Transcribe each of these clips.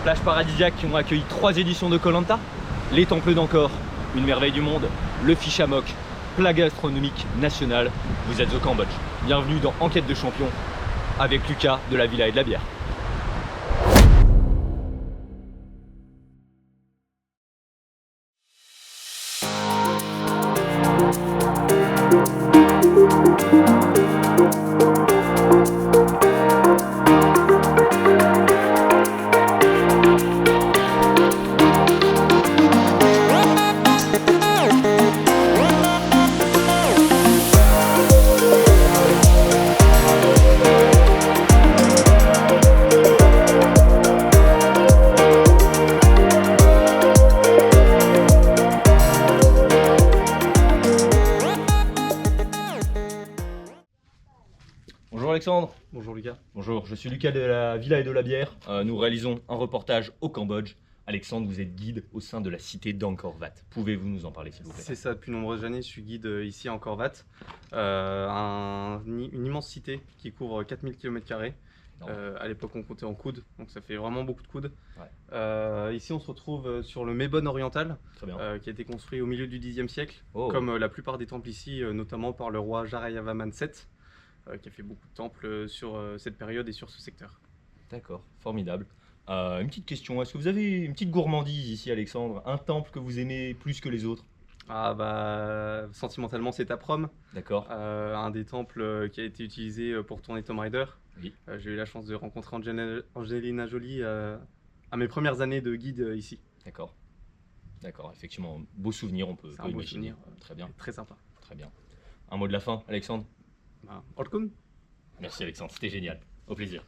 plages paradisiaques qui ont accueilli 3 éditions de Koh Lanta, les temples d'Angkor, une merveille du monde, le fish amok, plat gastronomique national. Vous êtes au Cambodge. Bienvenue dans Enquête de champion avec Lucas de la Villa et de la Bière. Bonjour Alexandre. Bonjour Lucas. Bonjour, je suis Lucas de la Villa et de la Bière. Nous réalisons un reportage au Cambodge. Alexandre, vous êtes guide au sein de la cité d'Angkor Wat. Pouvez-vous nous en parler s'il vous plaît? C'est ça, depuis nombreuses années, je suis guide ici à Angkor Wat. Une immense cité qui couvre 4000 km². À l'époque, on comptait en coudes, donc ça fait vraiment beaucoup de coudes. Ouais. Ici, on se retrouve sur le Mebon oriental, qui a été construit au milieu du Xe siècle, comme la plupart des temples ici, notamment par le roi Jayavarman VII. Qui a fait beaucoup de temples sur cette période et sur ce secteur. D'accord, formidable. Une petite question, est-ce que vous avez une petite gourmandise ici Alexandre? Un temple que vous aimez plus que les autres? Ah bah, sentimentalement c'est Taprom. D'accord. Un des temples qui a été utilisé pour tourner Tomb Raider. Oui. J'ai eu la chance de rencontrer Angelina Jolie à mes premières années de guide ici. D'accord. D'accord, effectivement, beau souvenir, on peut un beau imaginer. Souvenir, très bien. Très sympa. Très bien. Un mot de la fin, Alexandre? Orkun. Merci Alexandre, c'était génial. Au plaisir.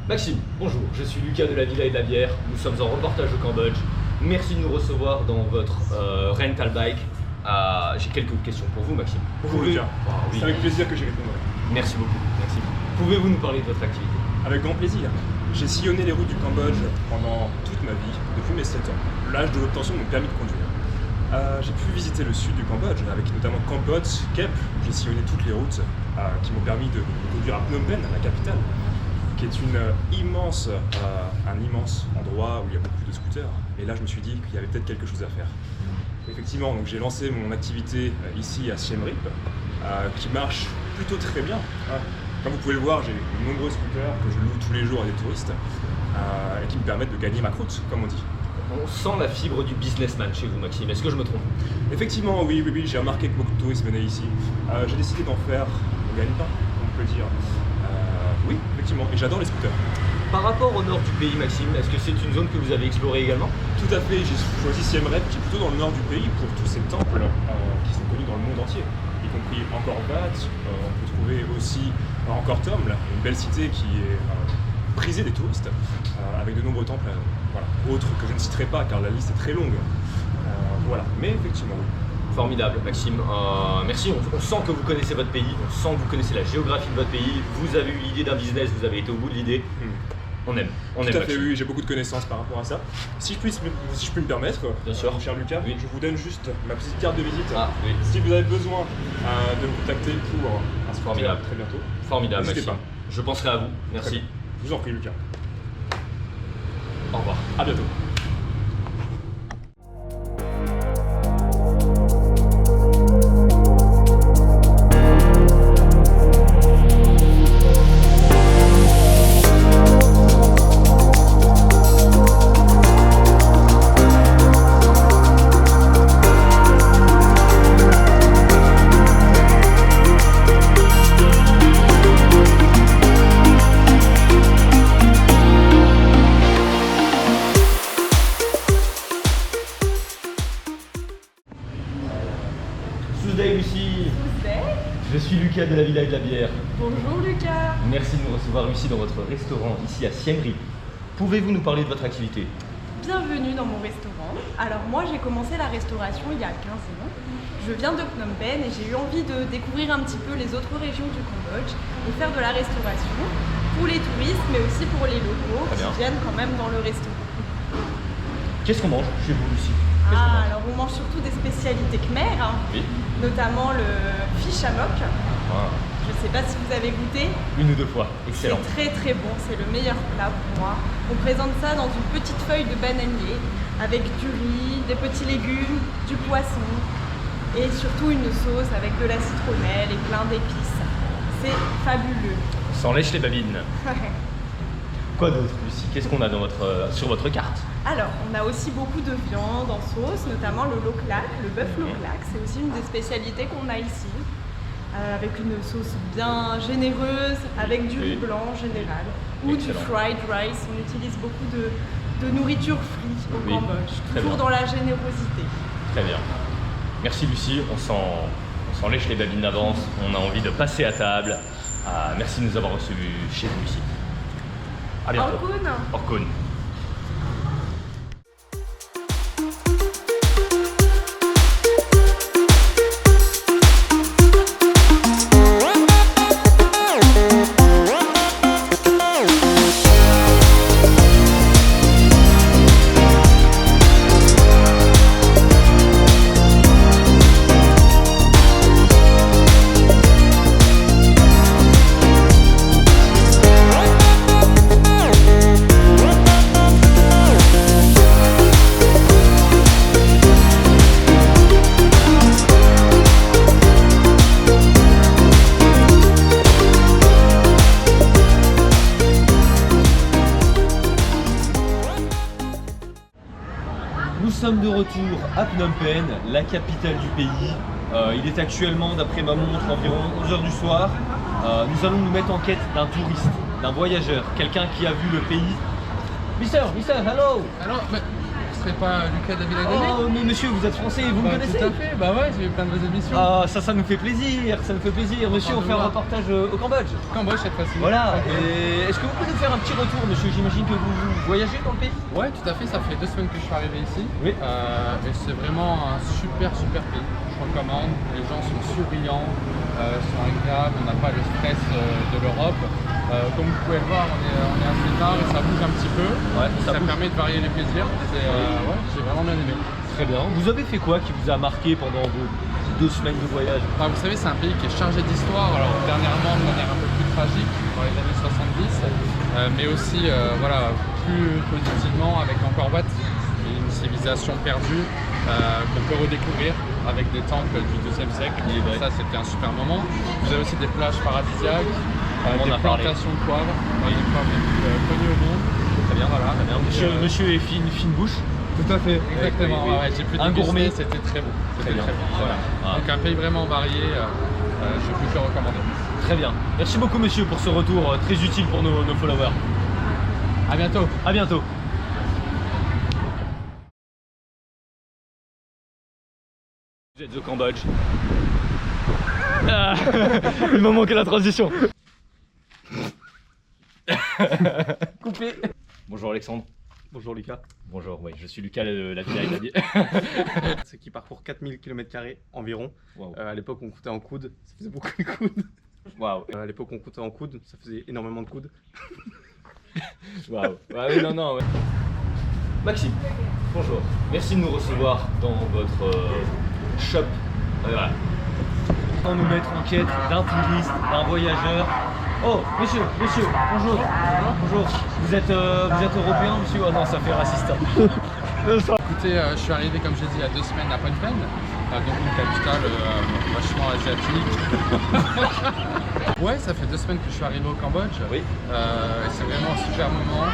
Maxime, bonjour, je suis Lucas de la Villa et de la Bière, nous sommes en reportage au Cambodge. Merci de nous recevoir dans votre rental bike. J'ai quelques questions pour vous Maxime. Bonjour Lucas, oui. C'est avec plaisir que j'y répondrai. Merci beaucoup, merci. Pouvez-vous nous parler de votre activité? Avec grand plaisir. J'ai sillonné les routes du Cambodge pendant toute ma vie, depuis mes 7 ans, l'âge de l'obtention de mon permis de conduire. J'ai pu visiter le sud du Cambodge, avec notamment Kampot, Kep. J'ai sillonné toutes les routes qui m'ont permis de conduire à Phnom Penh, la capitale, qui est un immense endroit où il y a beaucoup de scooters. Et là, je me suis dit qu'il y avait peut-être quelque chose à faire. Effectivement, donc j'ai lancé mon activité ici à Siem Reap, qui marche plutôt très bien. Comme vous pouvez le voir, j'ai de nombreux scooters que je loue tous les jours à des touristes et qui me permettent de gagner ma croûte, comme on dit. On sent la fibre du businessman chez vous, Maxime. Est-ce que je me trompe? Effectivement, oui, j'ai remarqué que beaucoup de touristes venaient ici. J'ai décidé d'en faire mon gagne-pain, on peut dire. Oui, effectivement, et j'adore les scooters. Par rapport au nord du pays, Maxime, est-ce que c'est une zone que vous avez explorée également? Tout à fait, j'ai choisi Siem Reap, qui est plutôt dans le nord du pays, pour tous ces temples qui sont connus dans le monde entier, y compris Angkor Wat. On peut trouver aussi Angkor Thom, une belle cité qui est prisée des touristes, avec de nombreux temples, autres que je ne citerai pas car la liste est très longue. Voilà, mais effectivement, oui. Formidable, Maxime. Merci. On sent que vous connaissez votre pays, on sent que vous connaissez la géographie de votre pays. Vous avez eu l'idée d'un business, vous avez été au bout de l'idée. On aime. Tout à fait, oui, j'ai beaucoup de connaissances par rapport à ça. Si je puis me permettre, bien sûr. Mon cher Lucas, oui. Je vous donne juste ma petite carte de visite. Oui. Si vous avez besoin de me contacter pour un formidable très bientôt. Formidable, Maxime. Maxime. Je penserai à vous. Merci. Je vous en prie, Lucas. Au revoir. À bientôt. Lucas de la Villa et de la Bière. Bonjour Lucas. Merci de nous recevoir ici dans votre restaurant, ici à Siem Reap. Pouvez-vous nous parler de votre activité? Bienvenue dans mon restaurant. Alors moi j'ai commencé la restauration il y a 15 ans. Je viens de Phnom Penh et j'ai eu envie de découvrir un petit peu les autres régions du Cambodge et faire de la restauration pour les touristes mais aussi pour les locaux qui viennent quand même dans le restaurant. Qu'est-ce qu'on mange chez vous ici? Alors on mange surtout des spécialités khmer, oui. Notamment le fish hammock. Je ne sais pas si vous avez goûté. Une ou deux fois, excellent. C'est très très bon, c'est le meilleur plat pour moi. On présente ça dans une petite feuille de bananier avec du riz, des petits légumes, du poisson et surtout une sauce avec de la citronnelle et plein d'épices. C'est fabuleux. Sans lèche les babines. Quoi d'autre, Lucie? Qu'est-ce qu'on a dans sur votre carte? Alors, on a aussi beaucoup de viande en sauce, notamment le loklak, le bœuf loklak. C'est aussi une des spécialités qu'on a ici, avec une sauce bien généreuse, avec du riz blanc en général, ou du fried rice. On utilise beaucoup de nourriture frite au Cambodge, toujours dans la générosité. Très bien. Merci Lucie, on s'en lèche les babines d'avance, on a envie de passer à table. Merci de nous avoir reçus chez vous ici. À bientôt. Orkun. Orkun. Nous sommes de retour à Phnom Penh, la capitale du pays. Il est actuellement, d'après ma montre, environ 11h du soir. Nous allons nous mettre en quête d'un touriste, d'un voyageur, quelqu'un qui a vu le pays. Mister, hello! Alors, mais ce serait pas Lucas de la Villa et de la Bière? Oh, mais monsieur, vous êtes français, vous me connaissez? Tout à fait, bah ouais, j'ai vu plein de vos émissions. Ah, ça nous fait plaisir, ça nous fait plaisir. Monsieur, on fait un reportage au Cambodge. Cambodge cette fois-ci. Voilà, et est-ce que vous pouvez nous faire un petit retour, monsieur? J'imagine que vous voyagez dans le pays? Ouais, tout à fait, ça fait 2 semaines que je suis arrivé ici. Oui. Et c'est vraiment un super pays. Je recommande, les gens sont souriants, sont agréables, on n'a pas le stress de l'Europe. Comme vous pouvez le voir, on est assez tard et ça bouge un petit peu. Ouais, ça permet de varier les plaisirs. Ouais, j'ai vraiment bien aimé. Très bien. Vous avez fait quoi qui vous a marqué pendant vos 2 semaines de voyage? Enfin, vous savez, c'est un pays qui est chargé d'histoire. Alors dernièrement, de manière un peu plus tragique, dans les années 70, mais aussi voilà, plus positivement avec Angkor Wat, une civilisation perdue qu'on peut redécouvrir avec des temples du XIIe siècle. Et ça, c'était un super moment. Vous avez aussi des plages paradisiaques, des plantations de poivre, des poivres les plus connus au monde. Très bien, voilà. Très bien. Monsieur est fine bouche. Tout à fait, exactement. Ouais, j'ai pu déguster, gourmet, c'était très bon. Très bien. Voilà. Donc un pays vraiment varié, je peux que le recommander. Très bien. Merci beaucoup monsieur pour ce retour très utile pour nos followers. À bientôt. À bientôt. Vous êtes au Cambodge. Il m'a manqué la transition. Coupé. Bonjour Alexandre. Bonjour Lucas. Bonjour, oui, je suis Lucas de la Villa et de la Bière. C'est qui parcourt 4000 km² environ. Wow. À l'époque on comptait en coudes, ça faisait beaucoup de coudes. Waouh. À l'époque on comptait en coudes, ça faisait énormément de coudes. Waouh. Ah oui, non. Ouais. Maxime, bonjour. Merci de nous recevoir dans votre shop. Voilà. On nous mettre en quête d'un touriste, d'un voyageur. Oh, monsieur, bonjour. Bonjour. Vous êtes européen, monsieur? Oh non, ça fait raciste. Écoutez, je suis arrivé, comme j'ai dit, il y a 2 semaines à Phnom Penh, donc une capitale vachement asiatique. Ouais, ça fait 2 semaines que je suis arrivé au Cambodge. Oui. Et c'est vraiment un super moment.